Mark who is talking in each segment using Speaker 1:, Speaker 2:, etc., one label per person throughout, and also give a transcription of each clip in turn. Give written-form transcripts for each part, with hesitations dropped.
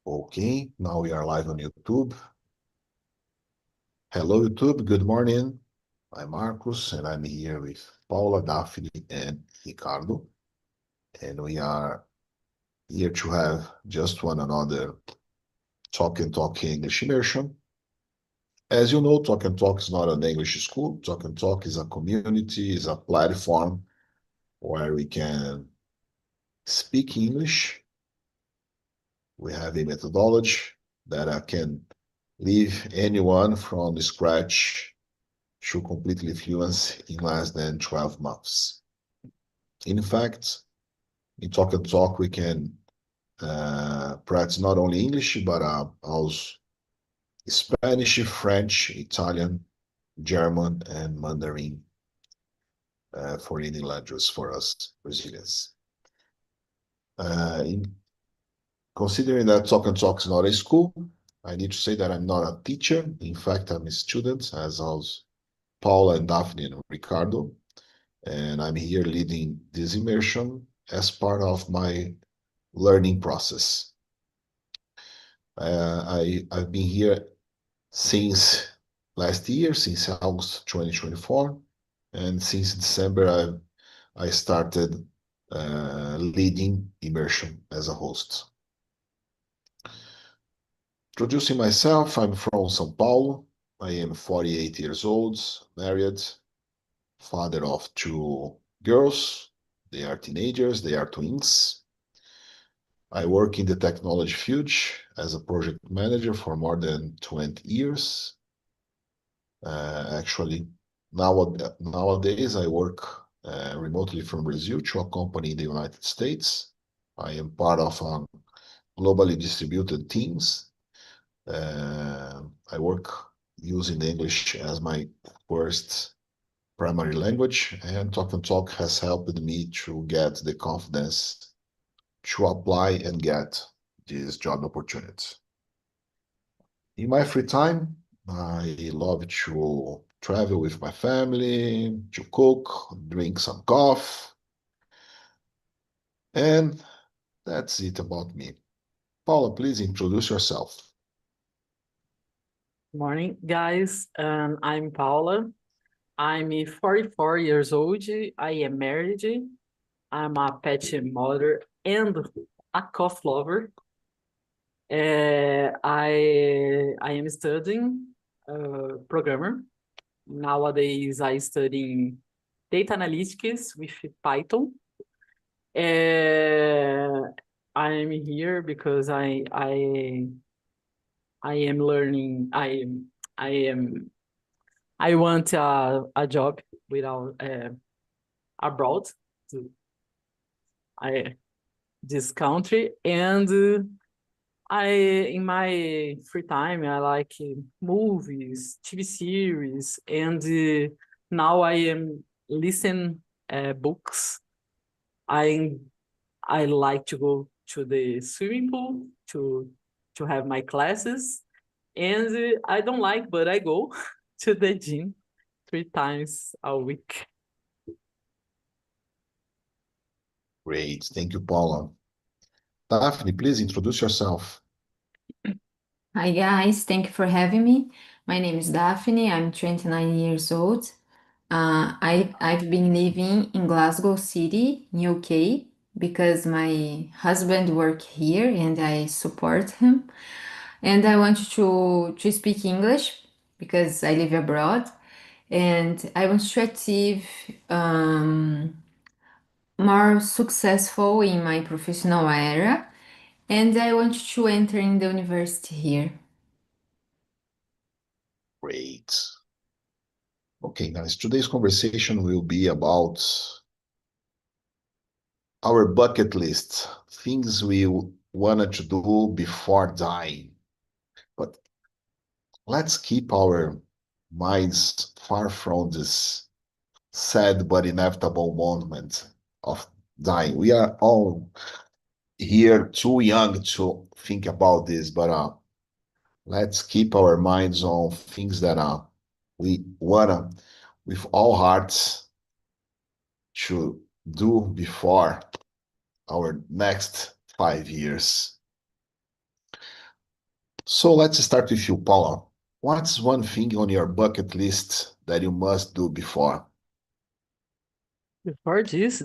Speaker 1: Okay, now we are live on YouTube. Hello, YouTube. Good morning. I'm Marcos, and I'm here with Paula, Daphne, and Ricardo. And we are here to have just one another Talk and Talk English immersion. As you know, Talk and Talk is not an English school. Talk and Talk is a community, is a platform where we can speak English. We have a methodology that can leave anyone from scratch to completely fluency in less than 12 months. In fact, in Talk and Talk, we can practice not only English, but also Spanish, French, Italian, German, and Mandarin for any language for us Brazilians. Considering that Talk and Talk is not a school, I need to say that I'm not a teacher. In fact, I'm a student, as also Paula and Daphne and Ricardo. And I'm here leading this immersion as part of my learning process. I've been here since last year, since August 2024, and since December I started leading immersion as a host. Introducing myself, I'm from São Paulo. I am 48 years old, married, father of two girls. They are teenagers, they are twins. I work in the technology field as a project manager for more than 20 years. Actually, nowadays I work remotely from Brazil to a company in the United States. I am part of globally distributed teams. I work using English as my first primary language, and Talk and Talk has helped me to get the confidence to apply and get this job opportunity. In my free time, I love to travel with my family, to cook, drink some coffee, and that's it about me. Paula, please introduce yourself.
Speaker 2: Morning, guys. I'm Paula. I'm 44 years old. I am married. I'm a pet mother and a cough lover. I am studying programmer. Nowadays, I study data analytics with Python. I'm here because I am learning. I want a job without abroad to this country, and in my free time I like movies, TV series, and now I am listen books. I like to go to the swimming pool to have my classes, and I don't like, but I go to the gym 3 times a week.
Speaker 1: Great, thank you, Paula. Daphne, please introduce yourself.
Speaker 3: Hi guys, thank you for having me. My name is Daphne, I'm 29 years old. I've been living in Glasgow City, in UK, because my husband works here and I support him. And I want to speak English because I live abroad and I want to achieve more successful in my professional area, and I want to enter in the university here.
Speaker 1: Great. Okay, guys, today's conversation will be about our bucket list, things we wanted to do before dying. But let's keep our minds far from this sad but inevitable moment of dying. We are all here too young to think about this, but let's keep our minds on things that we wanna, with all hearts, to do before our next 5 years. So let's start with you, Paula. What's one thing on your bucket list that you must do before?
Speaker 2: Before this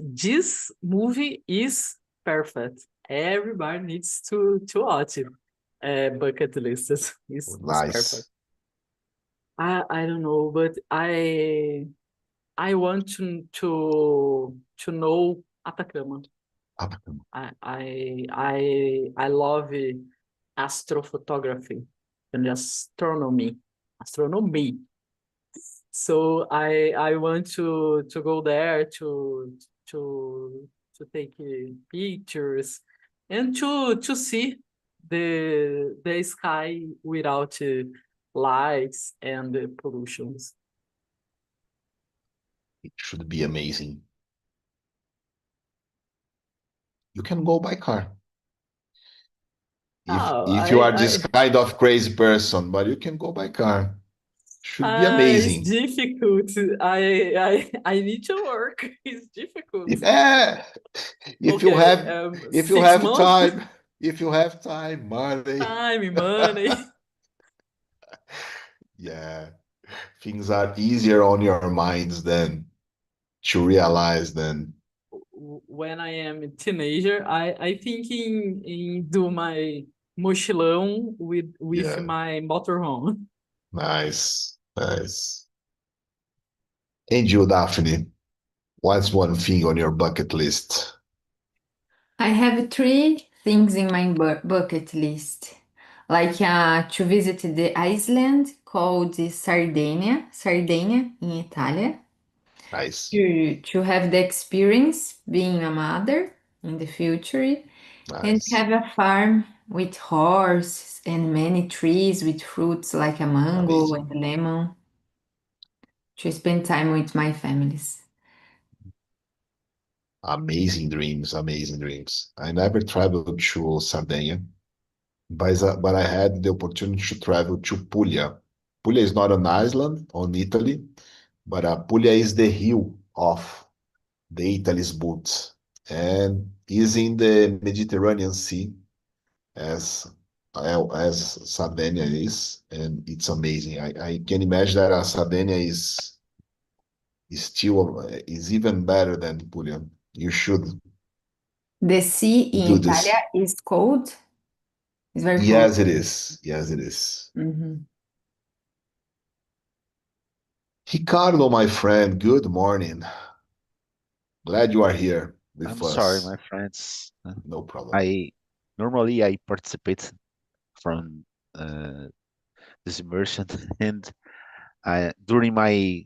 Speaker 2: movie is perfect. Everybody needs to watch it. Bucket list is perfect.
Speaker 1: Nice.
Speaker 2: I don't know, but I want to know Atacama. I love astrophotography and astronomy. So I want to go there to take pictures and to see the sky without lights and pollutions.
Speaker 1: It should be amazing. You can go by car. If you are this kind of crazy person, but you can go by car. Should be
Speaker 2: It's
Speaker 1: amazing.
Speaker 2: difficult. I need to work. It's difficult.
Speaker 1: Yeah. If you
Speaker 2: Okay,
Speaker 1: have if you
Speaker 2: 6
Speaker 1: have
Speaker 2: months.
Speaker 1: time, money.
Speaker 2: Time, money.
Speaker 1: Yeah. Things are easier on your minds than to realize than
Speaker 2: When I am a teenager, I think in do my mochilão with
Speaker 1: yeah.
Speaker 2: my motorhome.
Speaker 1: Nice. Nice. And you, Daphne, what's one thing on your bucket list?
Speaker 3: I have three things in my bucket list, like to visit the island called Sardinia in Italy,
Speaker 1: Nice.
Speaker 3: to have the experience being a mother in the future, and
Speaker 1: Nice.
Speaker 3: have a farm with horses and many trees with fruits like a mango
Speaker 1: Amazing.
Speaker 3: and lemon, to spend time with my families.
Speaker 1: Amazing dreams, amazing dreams. I never traveled to Sardinia, but I had the opportunity to travel to Puglia. Puglia is not an island on Italy, but Puglia is the heel of the Italy's boot and is in the Mediterranean Sea as Sardinia is, and it's amazing. I can imagine that Sardinia is even better than Puglia. You should
Speaker 3: The sea in
Speaker 1: do
Speaker 3: Italy
Speaker 1: this.
Speaker 3: is cold. It's very cold.
Speaker 1: Yes, it is. Yes, it is.
Speaker 3: Mhm.
Speaker 1: Ricardo, my friend, good morning. Glad you are here
Speaker 4: I'm
Speaker 1: with
Speaker 4: sorry,
Speaker 1: us.
Speaker 4: my friends.
Speaker 1: No problem.
Speaker 4: I normally I participate from uh, this immersion, and I during my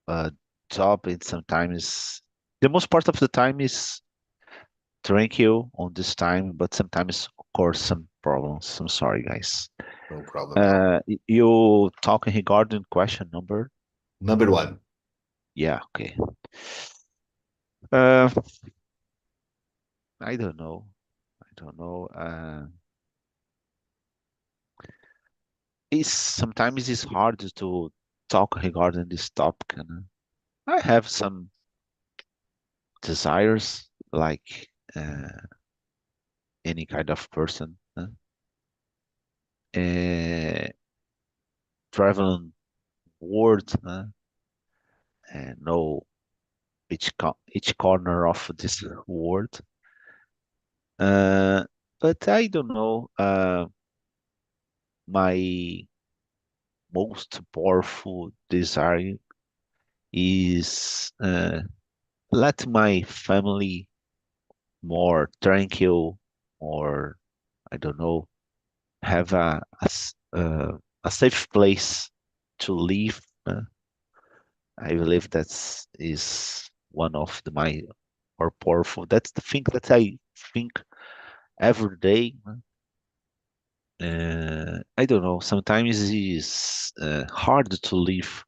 Speaker 4: uh, job, and sometimes the most part of the time is tranquil on this time, but sometimes, of course, some problems. I'm sorry, guys.
Speaker 1: No problem at all.
Speaker 4: You talking regarding question number?
Speaker 1: Number one.
Speaker 4: Yeah, okay. Uh, I don't know. I don't know. It's sometimes it's hard to talk regarding this topic, and I have some desires like any kind of person. Uh, traveling world and know each corner of this world. Uh, but I don't know. My most powerful desire is let my family more tranquil, or I don't know, have a safe place to live. I believe that's is one of my or powerful. That's the thing that I think every day. I don't know. Sometimes it's hard to live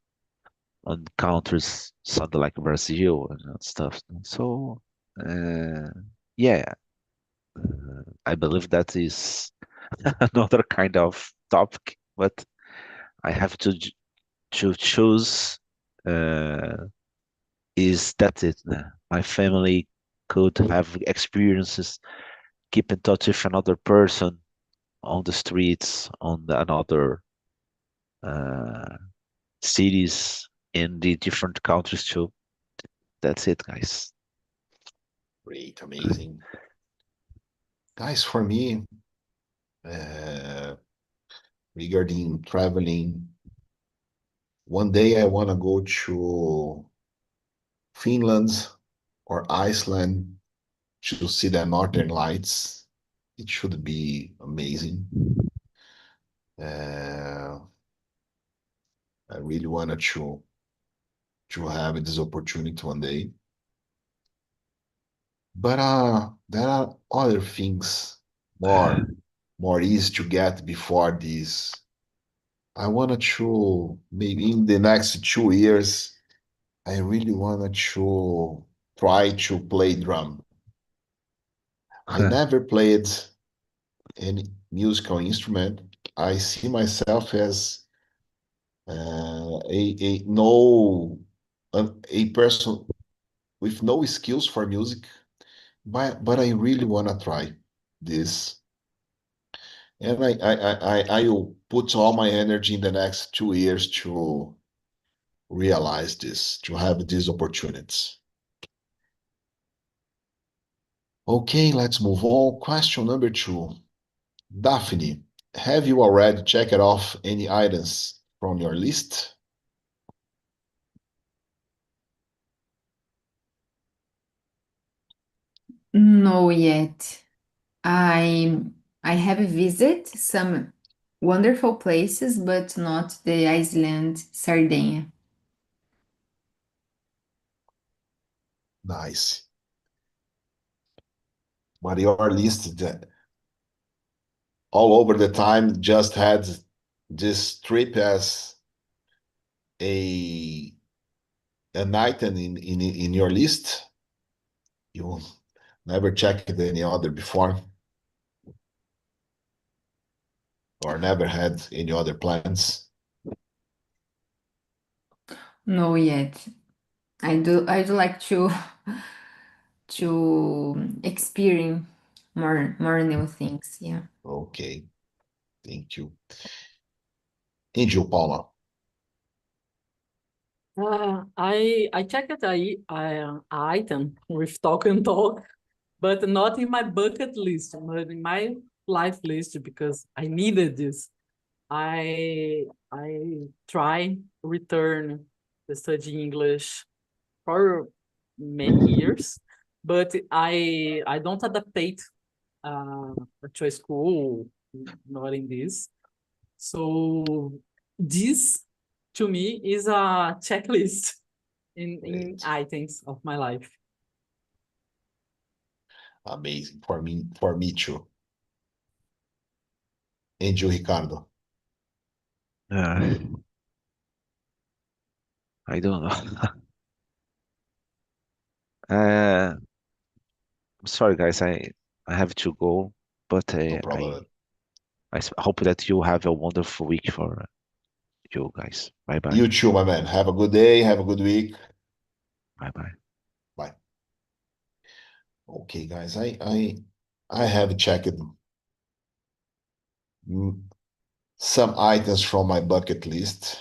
Speaker 4: on countries something like Brazil and stuff. So yeah, I believe that is another kind of topic, but I have to choose. Is that it? My family could have experiences, keep in touch with another person, on the streets, on another cities in the different countries too. That's it, guys.
Speaker 1: Great, amazing. Guys, for me, regarding traveling, one day I want to go to Finland or Iceland to see the Northern Lights. It should be amazing. I really wanted to have this opportunity one day. But there are other things more easy to get before this. I wanted to maybe in the next 2 years, I really wanted to try to play drum. I never played any musical instrument. I see myself as a person with no skills for music, but I really want to try this. And I will put all my energy in the next 2 years to realize this, to have these opportunities. Okay, let's move on. Question number 2. Daphne, have you already checked off any items from your list?
Speaker 3: No yet. I I have visited some wonderful places, but not the island Sardinia.
Speaker 1: Nice. But your list all over the time just had this trip as a an item in your list. You never checked any other before, or never had any other plans.
Speaker 3: No yet. I do like to to experience more new things. Yeah.
Speaker 1: Okay, thank you. And you, Paula?
Speaker 2: I checked a item with Talk and Talk, but not in my bucket list, but in my life list because I needed this. I try return to study English for many years, but I don't adaptate to a school, not in this. So this to me is a checklist in
Speaker 1: Great.
Speaker 2: items of my life.
Speaker 1: Amazing. For me too. And you, Ricardo?
Speaker 4: Uh, I don't know. I'm sorry, guys. I have to go, but
Speaker 1: No problem.
Speaker 4: hope that you have a wonderful week for you guys. Bye bye.
Speaker 1: You too, my man. Have a good day. Have a good week.
Speaker 4: Bye bye.
Speaker 1: Bye. Okay, guys. I have checked some items from my bucket list.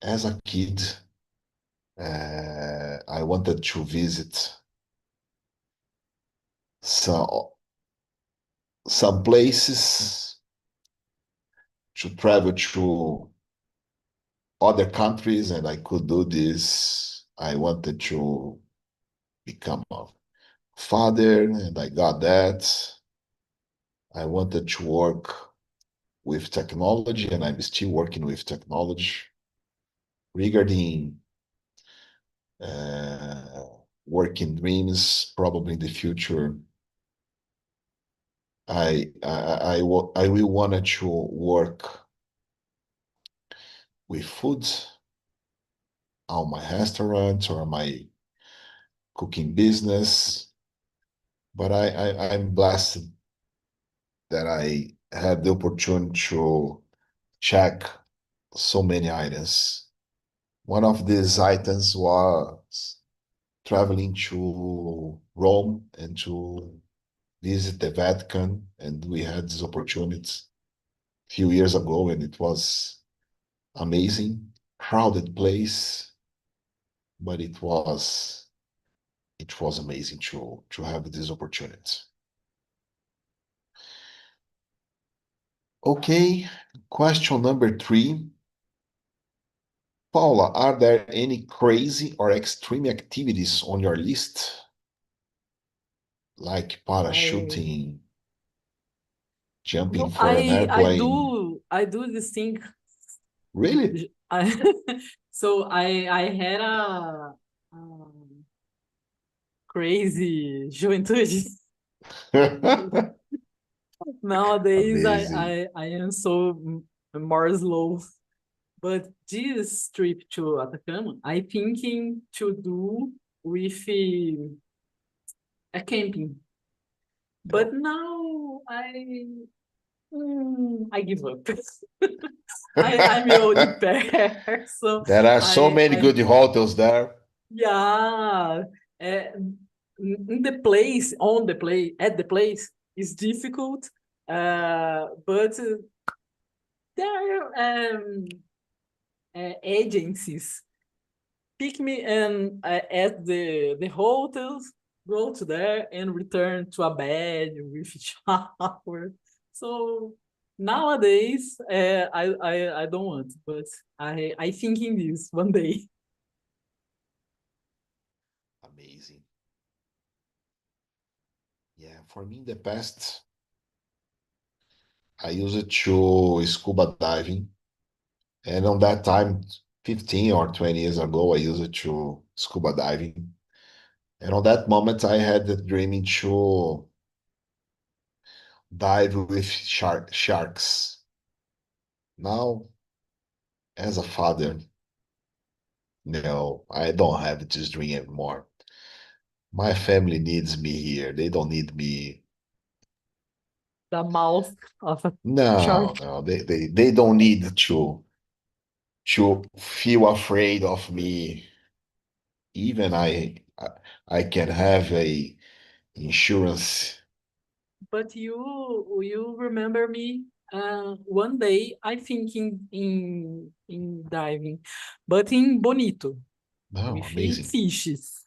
Speaker 1: As a kid, I wanted to visit some places, to travel to other countries, and I could do this. I wanted to become a father, and I got that. I wanted to work with technology, and I'm still working with technology. Regarding working dreams, probably in the future, I will want to work with food on my restaurant or my cooking business. But I'm blessed that I had the opportunity to check so many items. One of these items was traveling to Rome and to visit the Vatican, and we had this opportunity. few years ago, and it was amazing. Crowded place, but it was amazing to have this opportunity. Okay, question number 3. Paula, are there any crazy or extreme activities on your list? Like parachuting, jumping
Speaker 2: No,
Speaker 1: for an
Speaker 2: I
Speaker 1: airplane?
Speaker 2: do this thing.
Speaker 1: Really?
Speaker 2: So I had a crazy juventude. Nowadays,
Speaker 1: Amazing.
Speaker 2: I am so more slow. But this trip to Atacama, I thinking to do with a camping. But
Speaker 1: No.
Speaker 2: now I give up. I'm already there, so
Speaker 1: There are so many
Speaker 2: I
Speaker 1: good hotels there.
Speaker 2: yeah. In the place, on the place, at the place is difficult. But there are agencies pick me and at the hotels, go to there and return to a bed with shower. So nowadays, I don't want, but I think in this one day.
Speaker 1: Amazing. Yeah, for me in the past, I used it to scuba diving. And on that time, 15 or 20 years ago, I used it to scuba diving. And on that moment, I had the dreaming to dive with sharks. Now, as a father, no, I don't have this dream anymore. My family needs me here. They don't need me.
Speaker 2: The mouth of a
Speaker 1: No,
Speaker 2: shark.
Speaker 1: no, they don't need to feel afraid of me. Even I can have a insurance.
Speaker 2: But you remember me? One day I think in diving, but in Bonito
Speaker 1: No,
Speaker 2: with
Speaker 1: amazing.
Speaker 2: fishes.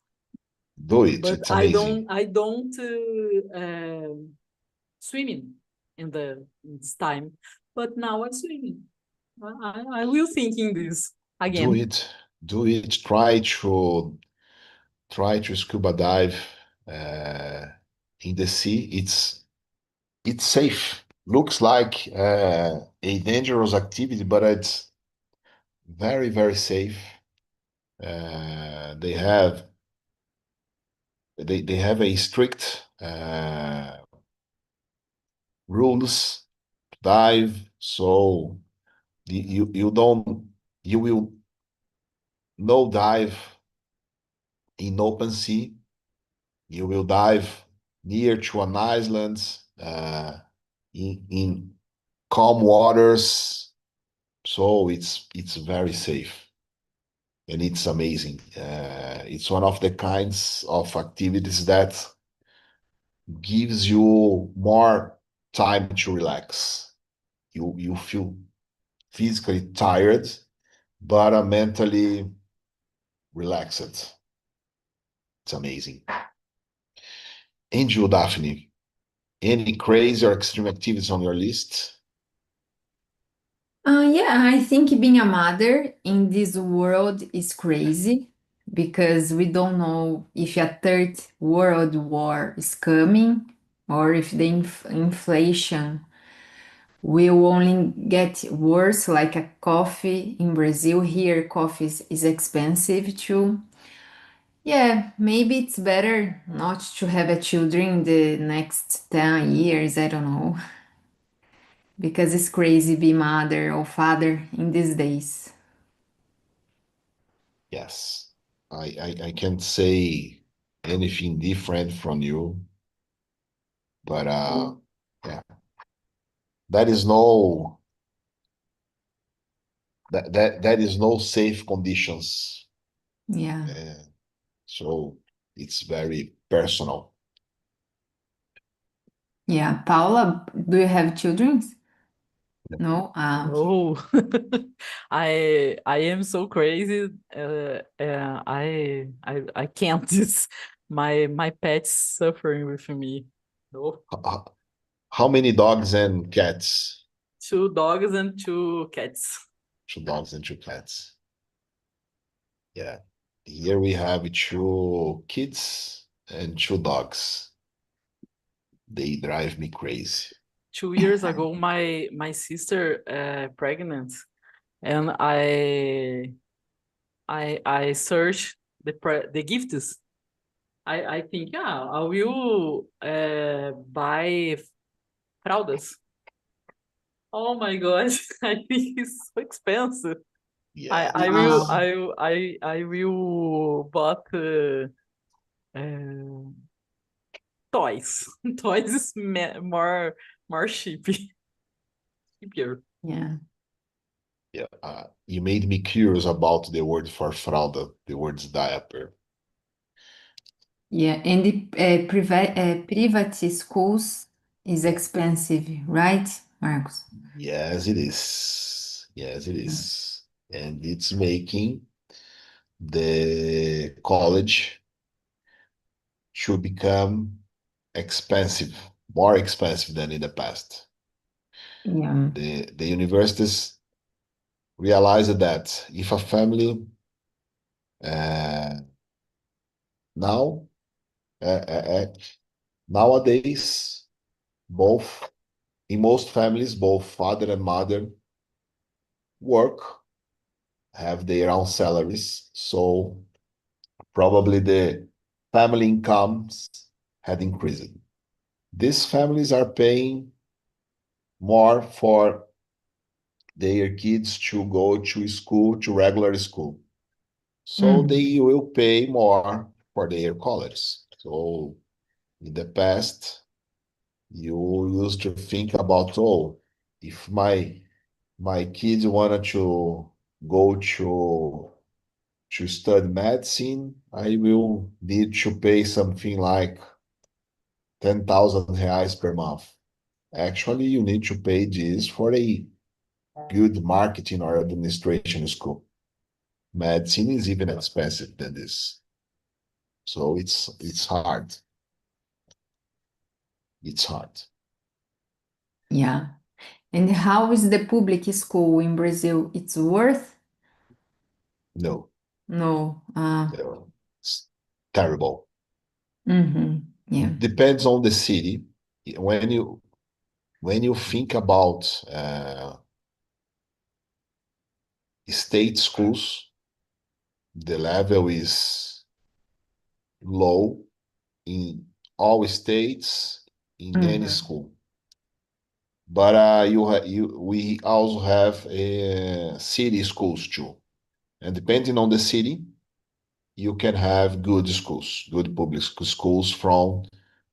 Speaker 1: Do it.
Speaker 2: But
Speaker 1: It's amazing.
Speaker 2: I don't swimming in this time. But now I'm swimming. I will think in this
Speaker 1: Do
Speaker 2: again.
Speaker 1: it. Do it. Try to scuba dive uh, in the sea. It's safe. Looks like a dangerous activity, but it's very, very safe. They have a strict rules to dive, so you will no dive in open sea. You will dive near to an island in calm waters, so it's very safe and it's amazing. It's one of the kinds of activities that gives you more time to relax. You feel physically tired, but mentally relaxed. It's amazing. And you, Daphne, any crazy or extreme activities on your list?
Speaker 3: Yeah, I think being a mother in this world is crazy because we don't know if a third world war is coming or if the inflation will only get worse, like a coffee in Brazil. Here, coffee is expensive too. Yeah, maybe it's better not to have a children in the next 10 years, I don't know, because it's crazy be mother or father in these days.
Speaker 1: Yes. I can't say anything different from you, but yeah, that is no that is no safe conditions.
Speaker 3: Yeah.
Speaker 1: Uh, so it's very personal.
Speaker 3: Yeah. Paula, do you have children? No? Ah, okay.
Speaker 2: Oh, I am so crazy. I can't. This my pet's suffering with me. No,
Speaker 1: How many dogs and cats?
Speaker 2: 2 dogs and 2 cats.
Speaker 1: 2 dogs and 2 cats. Yeah. Here we have 2 kids and 2 dogs. They drive me crazy.
Speaker 2: 2 years ago, my sister pregnant, and I searched the gifts. I think, yeah, I will buy fraldas. Oh my gosh, I think it's so expensive.
Speaker 1: Yeah,
Speaker 2: I
Speaker 1: it
Speaker 2: will
Speaker 1: is.
Speaker 3: Wow.
Speaker 2: I will bought uh, toys. Toys is more cheaper.
Speaker 3: Yeah.
Speaker 1: Yeah. You made me curious about the word for fralda, the word's diaper.
Speaker 3: Yeah. And the private schools is
Speaker 1: Yeah.
Speaker 3: expensive, right, Marcos?
Speaker 1: Yes, it is. Yes, it is. And it's making the college to become expensive, more expensive than in the past.
Speaker 3: Yeah.
Speaker 1: The universities realized that if a family uh, now nowadays both in most families both father and mother work, have their own salaries, so probably the family incomes had increased. These families are paying more for their kids to go to school, to regular school. So
Speaker 3: Mhm.
Speaker 1: they will pay more for their college. So in the past, you used to think about, oh, if my kids wanted to go to study medicine, I will need to pay something like 10,000 reais per month. Actually, you need to pay this for a good marketing or administration school. Medicine is even expensive than this. So it's hard. It's hard.
Speaker 3: Yeah. And how is the public school in Brazil? It's worth?
Speaker 1: No,
Speaker 3: No.
Speaker 1: no, it's terrible.
Speaker 3: Yeah.
Speaker 1: Depends on the city. When you think about state schools, the level is low in all states in any
Speaker 3: Mhm.
Speaker 1: school. But we also have city schools too, and depending on the city, you can have good schools, good public schools from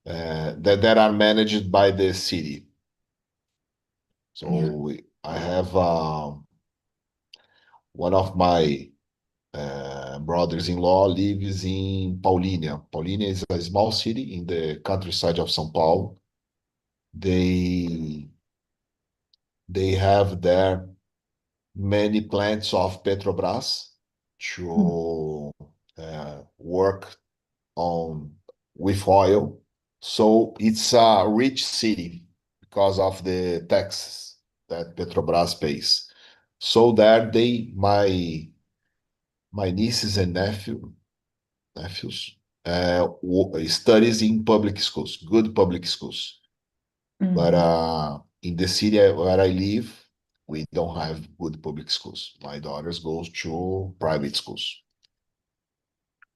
Speaker 1: that are managed by the city.
Speaker 3: Yeah.
Speaker 1: So I have one of my brothers-in-law lives in Paulínia. Paulínia is a small city in the countryside of São Paulo. They they have there many plants of Petrobras
Speaker 3: Mm.
Speaker 1: to work on with oil. So it's a rich city because of the taxes that Petrobras pays. So there my nieces and nephews studies in public schools, good public schools. But
Speaker 3: Mhm.
Speaker 1: in the city where I live, we don't have good public schools. My daughters goes to private schools.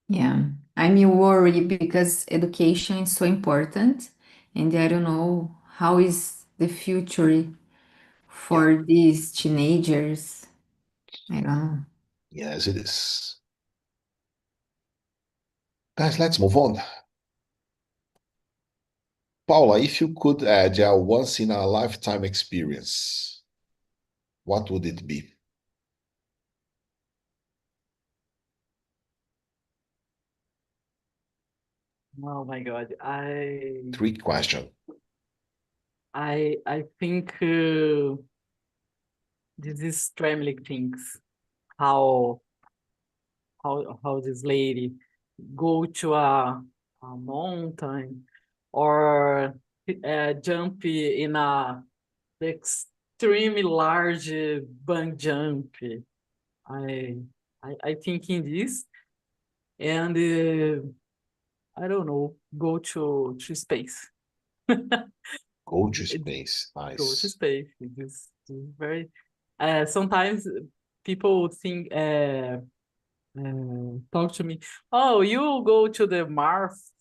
Speaker 3: Yeah. I'm worried because education is so important, and I don't know how is the future
Speaker 1: Yeah,
Speaker 3: for these teenagers. I don't know.
Speaker 1: yes, it is. Guys, let's move on. Paula, if you could add a once in a lifetime experience, what would it be?
Speaker 2: Oh my God,
Speaker 1: Trick question.
Speaker 2: I think these trembling things. How this lady go to a mountain or jump in a extremely large bungee jump. I think in this and I don't know, go to space.
Speaker 1: Go to space.
Speaker 2: Go to
Speaker 1: Nice.
Speaker 2: space. This is very sometimes people think talk to me, oh, you go to the Mars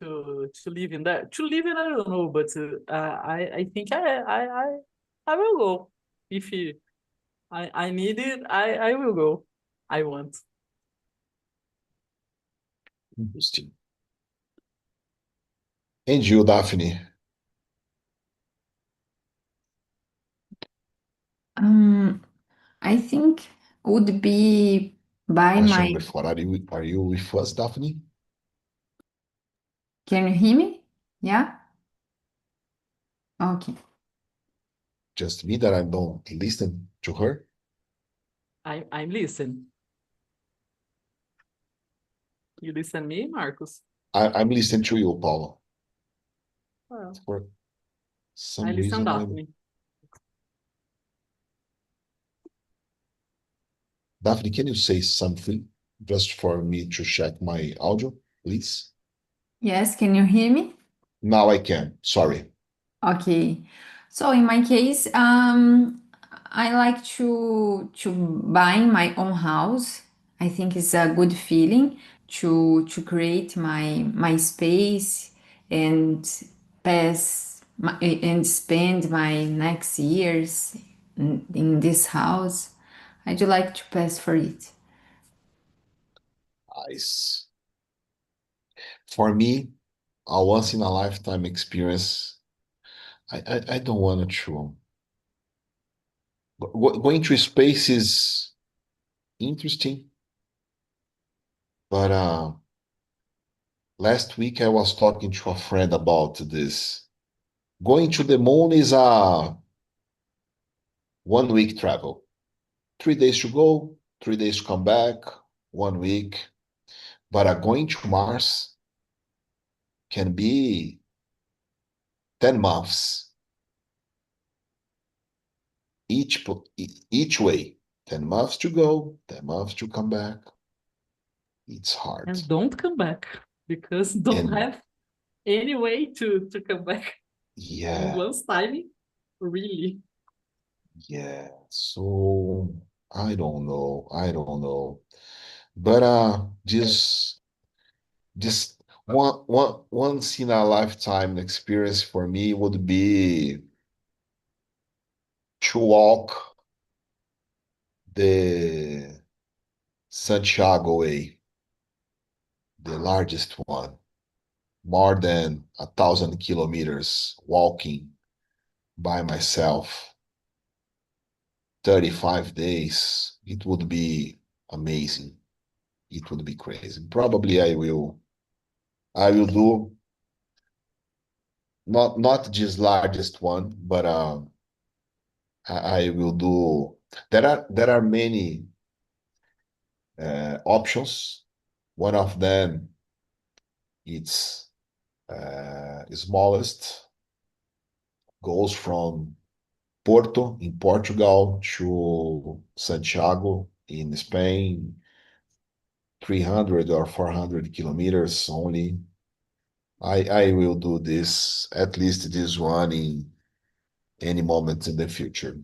Speaker 2: to live in there. To live in, I don't know, but I think I will go. If I need it, I will go. I want.
Speaker 1: Interesting. And you, Daphne?
Speaker 3: I think would be by
Speaker 1: As
Speaker 3: my.
Speaker 1: shown before, are you with us, Daphne?
Speaker 3: Can you hear me? Yeah? Okay.
Speaker 1: Just me that I don't listen to her?
Speaker 2: I'm listening. You listen me, Marcos?
Speaker 1: I'm listening to you, Paula.
Speaker 2: Well,
Speaker 1: For
Speaker 2: I
Speaker 1: some
Speaker 2: listen
Speaker 1: reason,
Speaker 2: Daphne.
Speaker 1: Daphne, can you say something just for me to check my audio, please?
Speaker 3: Yes, can you hear me?
Speaker 1: Now I can. Sorry.
Speaker 3: Okay. So in my case, I like to buy my own house. I think it's a good feeling to create my space and and spend my next years in this house. I'd like to pass for it.
Speaker 1: Nice. For me, a once in a lifetime experience. I don't want to. Going to space is interesting, but last week I was talking to a friend about this. Going to the moon is a 1 week travel. 3 days to go, 3 days to come back, 1 week. But going to Mars can be 10 months each way. 10 months to go, 10 months to come back. It's hard.
Speaker 2: And don't come back because don't
Speaker 1: And
Speaker 2: have any way to come back in
Speaker 1: yeah,
Speaker 2: one time. Really.
Speaker 1: yeah. So I don't know. I don't know. But this once in a lifetime experience for me would be to walk the Santiago Way, the largest one, more than 1,000 kilometers walking by myself, 35 days. It would be amazing. It would be crazy. Probably I will do not this largest one, but I will do. There are many options. One of them it's smallest, goes from Porto in Portugal to Santiago in Spain, 300 or 400 kilometers only. I will do this, at least this one in any moment in the future.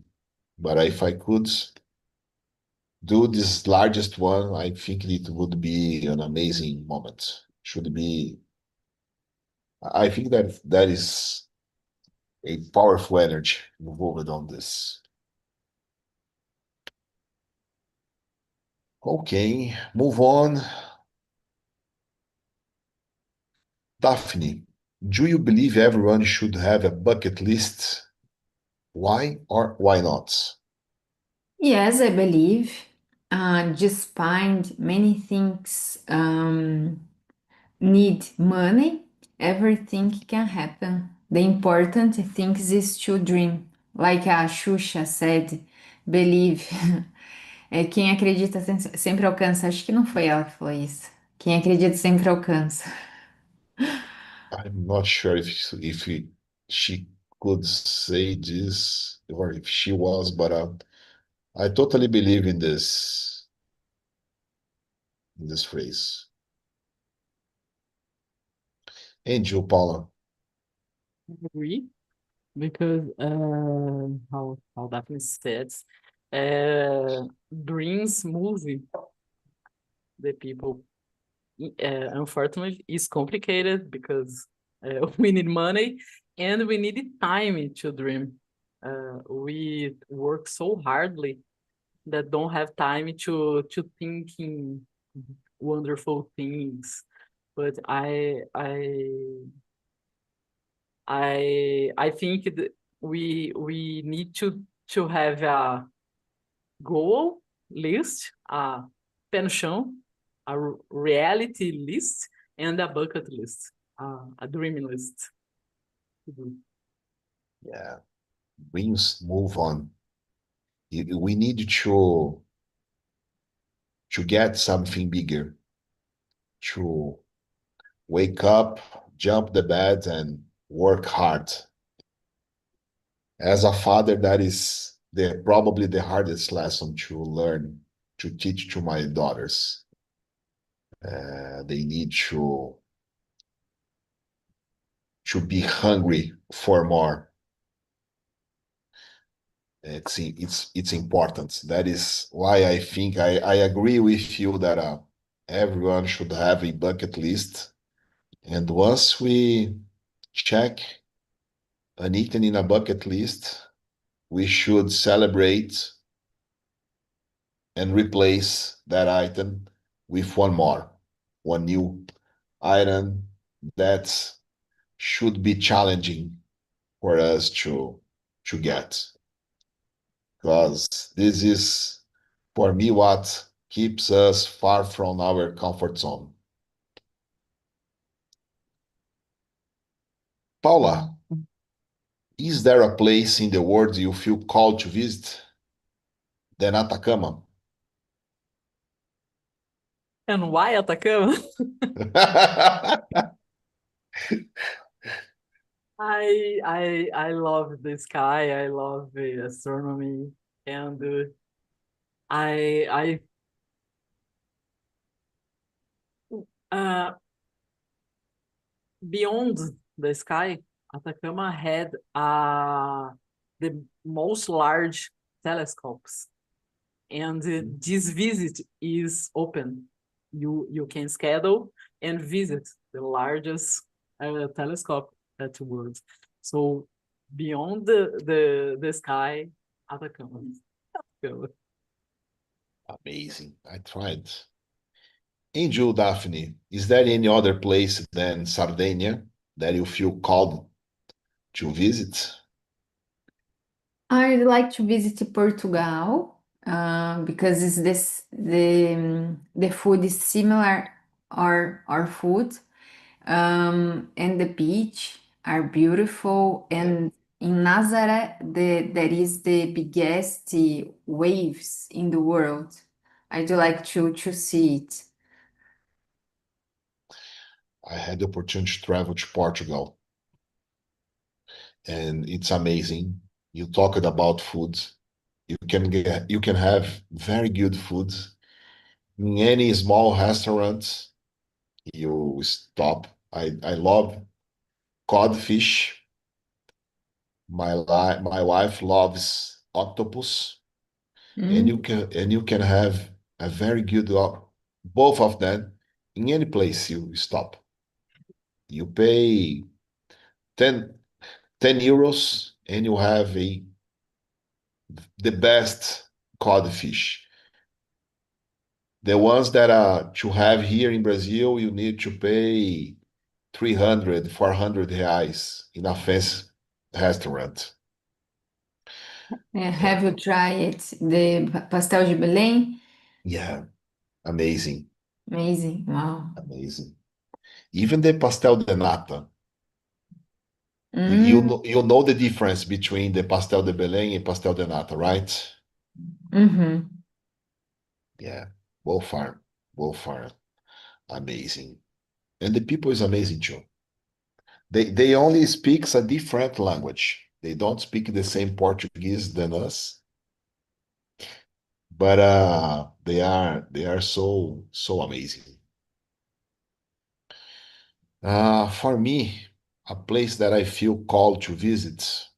Speaker 1: But if I could do this largest one, I think it would be an amazing moment. Should be, I think that is a powerful energy involved on this. Okay, move on. Daphne, do you believe everyone should have a bucket list? Why or why not?
Speaker 3: Yes, I believe. Despite many things need money, everything can happen. The important thing is to dream, like a Xuxa said, believe. É, quem acredita sempre alcança. Acho que não foi ela que falou isso. Quem acredita sempre alcança.
Speaker 1: I'm not sure if she could say this or if she was, but I totally believe in this phrase. And you, Paula?
Speaker 2: Agree, because how Daphne said, dreams move the people. Unfortunately, it's complicated because we need money and we need time to dream. We work so hardly that don't have time to think in wonderful things. But I think that we need to have a goal list, a pé no chão, a reality list, and a bucket list, a dream list.
Speaker 1: Yeah, dreams move on. We need to get something bigger, to wake up, jump the bed, and work hard. As a father, that is probably the hardest lesson to learn, to teach to my daughters. They need to be hungry for more. It's important. That is why I think I agree with you that everyone should have a bucket list. And once we check an item in a bucket list, we should celebrate and replace that item with one more, one new item that should be challenging for us to get. Because this is, for me, what keeps us far from our comfort zone. Paula, is there a place in the world you feel called to visit? Than Atacama?
Speaker 2: And why Atacama? I love the sky. I love the astronomy, and I beyond the sky, Atacama had the most large telescopes, and this visit is open. You can schedule and visit the largest telescope at the world. So beyond the sky, Atacama.
Speaker 1: Amazing. I tried. Angel Daphne, is there any other place than Sardinia that you feel called to visit?
Speaker 3: I'd like to visit Portugal because the food is similar our food, and the beach are beautiful. And in Nazaré, there is the biggest waves in the world. I'd like to see it.
Speaker 1: I had the opportunity to travel to Portugal, and it's amazing. You talked about food. You can have very good food in any small restaurant you stop. I love codfish. My wife loves octopus, and you can have a very good both of them in any place you stop. You pay 10 euros and you have the best codfish. The ones that are to have here in Brazil, you need to pay 300, 400 reais in a fancy restaurant.
Speaker 3: Have you tried the pastel de Belém?
Speaker 1: Yeah, amazing,
Speaker 3: Amazing. Wow.
Speaker 1: amazing. Even the pastel de nata. You know the difference between the pastel de Belém and pastel de nata, right?
Speaker 3: Mm-hmm.
Speaker 1: Yeah, both are amazing, and the people is amazing too. They only speaks a different language. They don't speak the same Portuguese than us, but they are so amazing. For me, a place that I feel called to visit.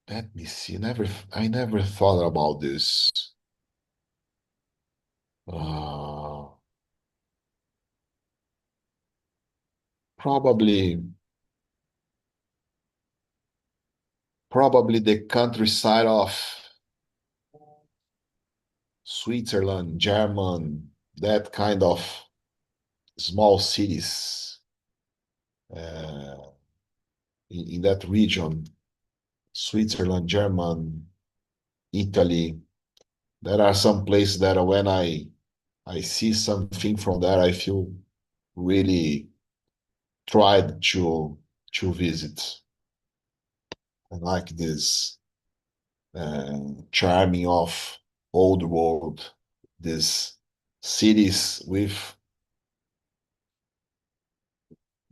Speaker 1: Let me see. I never thought about this. Uh, probably, probably the countryside of Switzerland, German, that kind of small cities uh, in that region. Switzerland, German, Italy. There are some places that when I see something from there, I feel really tried to visit. I like this charming of old world, these cities with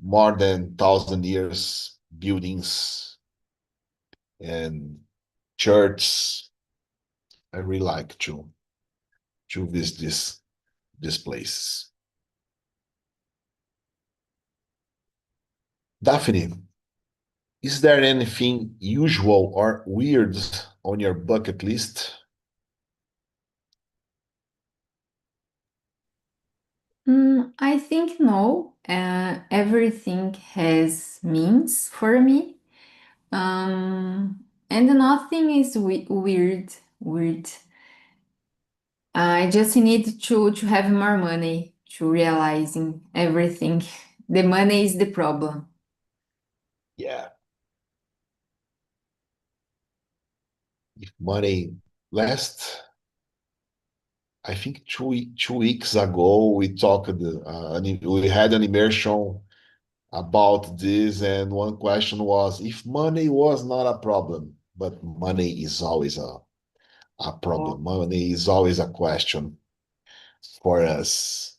Speaker 1: more than 1,000 years buildings and churches. I really like to visit this place. Daphne, is there anything usual or weird on your bucket list?
Speaker 3: I think no. Everything has means for me. And nothing is weird. Weird. I just need to have more money to realizing everything. The money is the problem.
Speaker 1: Yeah, if money last, I think 2 weeks ago we talked. We had an immersion about this, and one question was if money was not a problem, but money is always a problem. Money is always a question for us.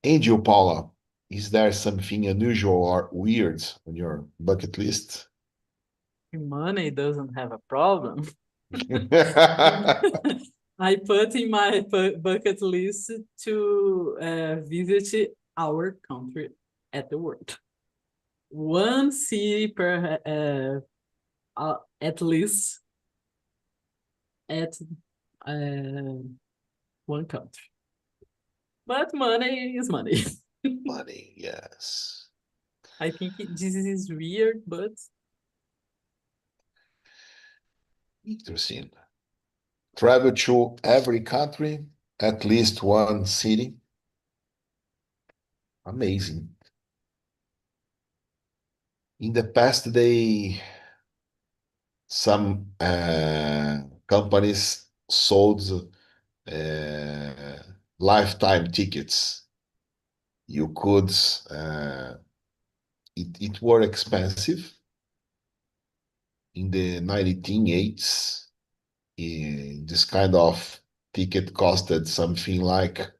Speaker 1: And you, Paula, is there something unusual or weird on your bucket list?
Speaker 2: Money doesn't have a problem. I put in my bucket list to visit our country at the world. One city per at least at one country. But money is money.
Speaker 1: Money, yes.
Speaker 2: I think this is weird, but
Speaker 1: Interesting. Travel to every country, at least one city. Amazing. In the past, some companies sold lifetime tickets. You could, it were expensive in the 1980s. This kind of ticket costed something like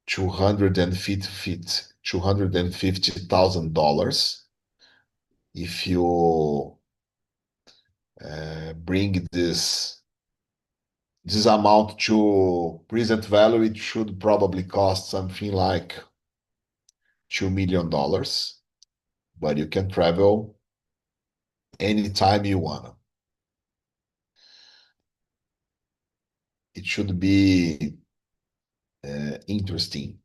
Speaker 1: 250,000 dollars. If you bring this amount to present value, it should probably cost something like $2 million, but you can travel anytime you want. It should be interesting.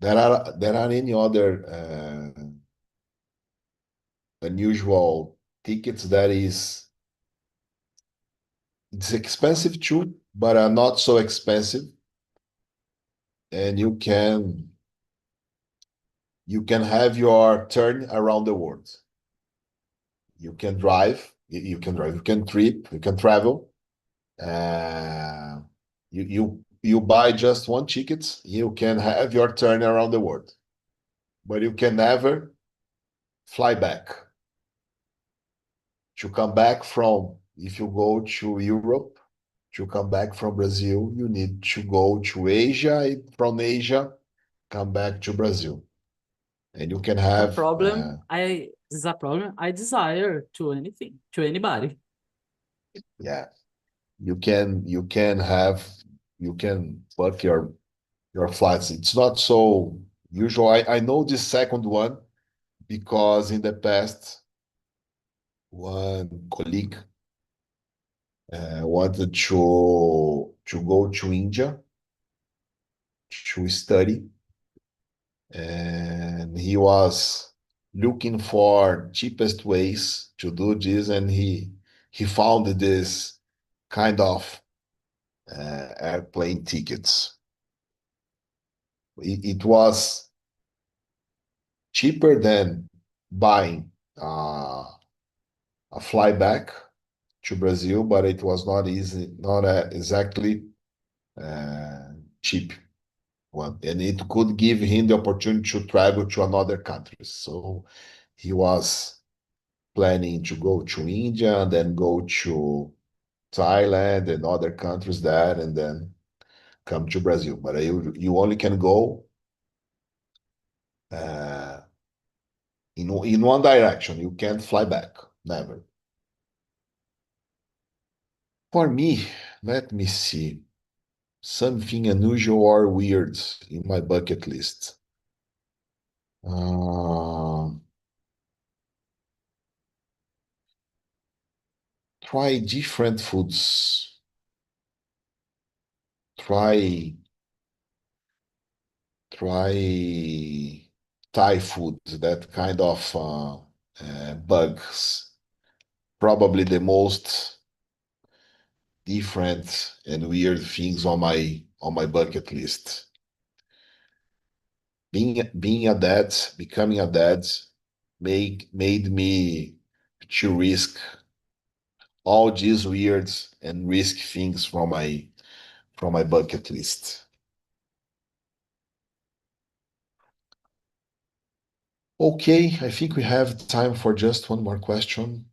Speaker 1: There are any other unusual tickets that it's expensive too, but not so expensive, and you can have your turn around the world. You can drive, you can travel. You you buy just one ticket, you can have your turn around the world, but you can never fly back. To come back from, if you go to Europe, to come back from Brazil, you need to go to Asia, from Asia, come back to Brazil. And you can
Speaker 2: A
Speaker 1: have,
Speaker 2: problem this is a problem I desire to anything, to anybody.
Speaker 1: yeah, you can book your flights. It's not so usual. I know this second one because in the past, one colleague wanted to go to India to study, and he was looking for cheapest ways to do this, and he found this kind of airplane tickets. It was cheaper than buying a fly back to Brazil, but it was not easy, not exactly cheap one, and it could give him the opportunity to travel to another country. So he was planning to go to India and then go to Thailand and other countries there, and then come to Brazil. But you only can go in one direction. You can't fly back, never. For me, let me see. Something unusual or weird in my bucket list. Try different foods. Try Thai food, that kind of bugs. Probably the most different and weird things on my bucket list. Being a dad, becoming a dad, made me to risk all these weird and risk things from my bucket list. Okay, I think we have time for just one more question.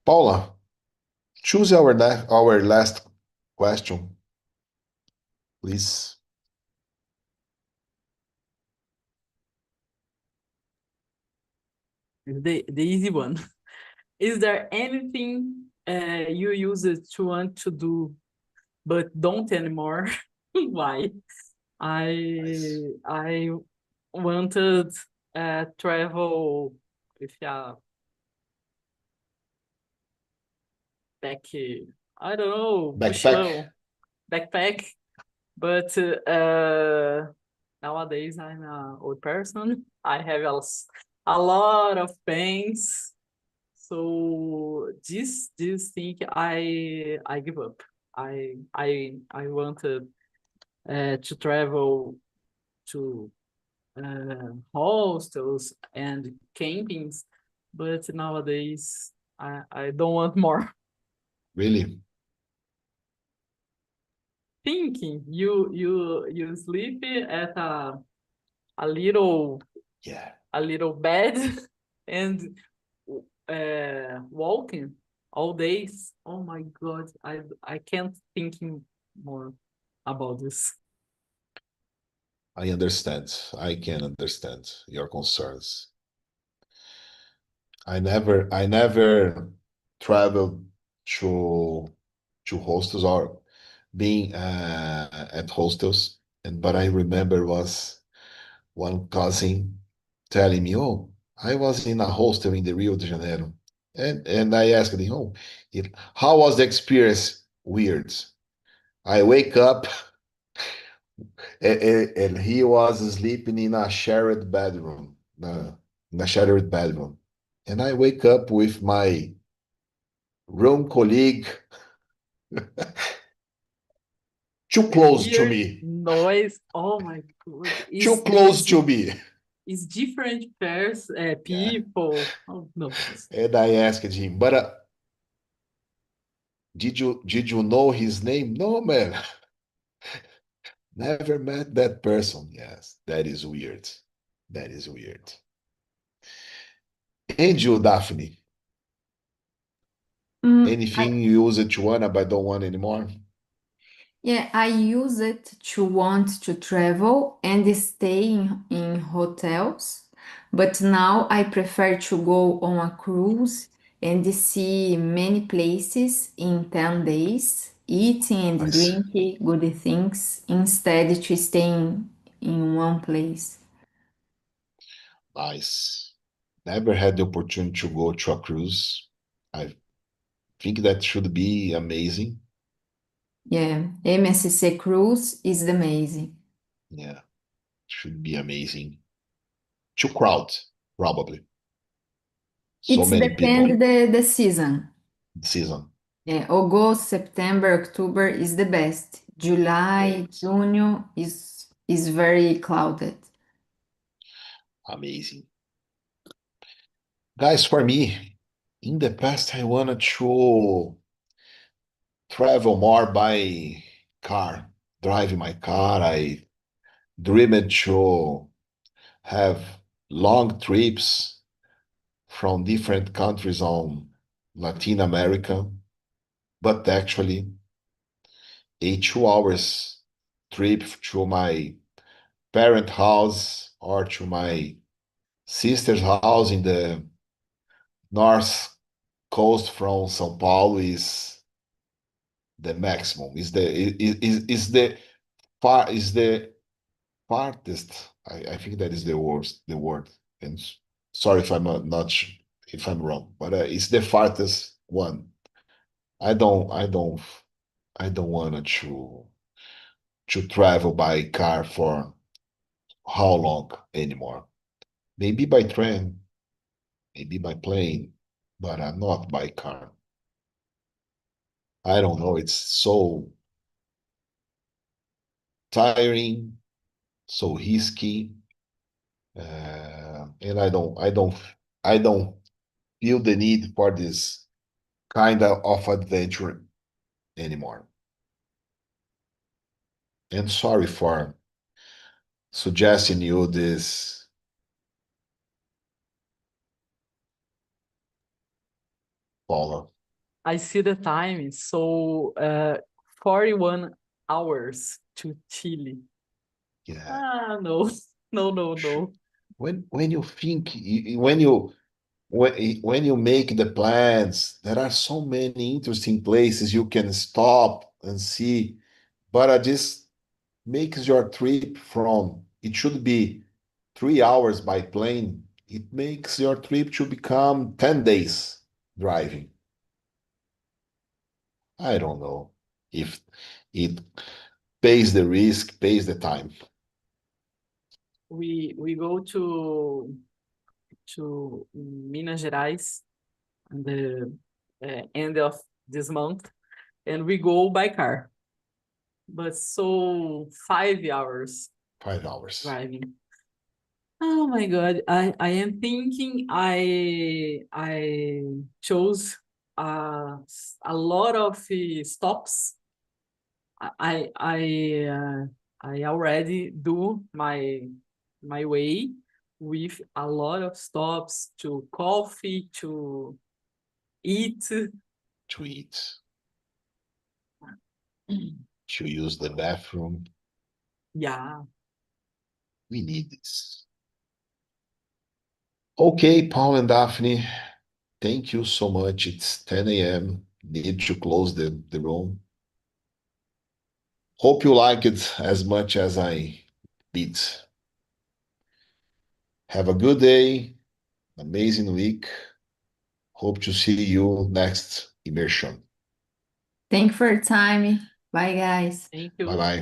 Speaker 1: Paula, choose our last question, please.
Speaker 2: The easy one. Is there anything you used to want to do but don't anymore? Why?
Speaker 1: Nice.
Speaker 2: I wanted travel with a back, I don't know,
Speaker 1: Backpack.
Speaker 2: mochilão, backpack, but nowadays I'm an old person. I have a lot of pains. So this thing I give up. I wanted to travel to hostels and campings, but nowadays I don't want more.
Speaker 1: Really?
Speaker 2: Thinking you sleep at a little
Speaker 1: Yeah.
Speaker 2: bed and walking all days. Oh my God, I can't thinking more about this.
Speaker 1: I understand. I can understand your concerns. I never traveled to hostels or being at hostels, but I remember was one cousin telling me, "Oh, I was in a hostel in the Rio de Janeiro," and I asked him, "Oh, how was the experience?" Weird. I wake up and he was sleeping in a shared bedroom, in a shared bedroom, and I wake up with my room colleague too close to
Speaker 2: Weird
Speaker 1: me,
Speaker 2: noise. Oh my God,
Speaker 1: too close to me.
Speaker 2: it's different
Speaker 1: Yeah.
Speaker 2: people. Oh no.
Speaker 1: And I asked him, but did you know his name? No, man. Never met that person. Yes, that is weird. That is weird. And you, Daphne? Anything you use it to wanna but don't want anymore?
Speaker 3: Yeah, I use it to want to travel and stay in hotels, but now I prefer to go on a cruise and see many places in 10 days, eating and
Speaker 1: Nice.
Speaker 3: drinking good things instead to staying in one place.
Speaker 1: Nice. Never had the opportunity to go to a cruise. I think that should be amazing.
Speaker 3: Yeah, MSC cruise is amazing.
Speaker 1: Yeah, should be amazing. Too crowd, probably. So
Speaker 3: It's
Speaker 1: many people
Speaker 3: depend the season.
Speaker 1: season.
Speaker 3: Yeah, August, September, October is the best. July,
Speaker 1: Great.
Speaker 3: June is very clouded.
Speaker 1: Amazing. Guys, for me, in the past, I wanted to travel more by car, driving my car. I dreamed to have long trips from different countries on Latin America, but actually, a 2 hours trip to my parent house or to my sister's house in the north coast from São Paulo is the maximum. Is the farthest. I think that is the worst. The word. And sorry if I'm not if I'm wrong, but it's the farthest one. I don't. I don't. I don't want to travel by car for how long anymore. Maybe by train, maybe by plane, but I'm not by car. I don't know. It's so tiring, so risky, and I don't feel the need for this kind of adventure anymore. And sorry for suggesting you this, Paula.
Speaker 2: I see the time. So 41 hours to Chile.
Speaker 1: Yeah.
Speaker 2: Ah, no, no, no, no.
Speaker 1: When you think when you make the plans, there are so many interesting places you can stop and see. But this makes your trip from it should be 3 hours by plane. It makes your trip to become 10 days driving. I don't know if it pays the risk, pays the time.
Speaker 2: We go to Minas Gerais at the end of this month, and we go by car. But so 5 hours
Speaker 1: 5 hours.
Speaker 2: driving. Oh my God, I am thinking I chose a lot of stops. I already do my way with a lot of stops to coffee, to eat.
Speaker 1: To eat, to use the bathroom.
Speaker 2: Yeah.
Speaker 1: We need this. Okay, Paul and Daphne, thank you so much. It's 10 a.m. Need to close the room. Hope you like it as much as I did. Have a good day, amazing week. Hope to see you next immersion.
Speaker 3: Thank you for your time. Bye, guys.
Speaker 2: Thank
Speaker 1: Bye
Speaker 2: you.
Speaker 1: bye.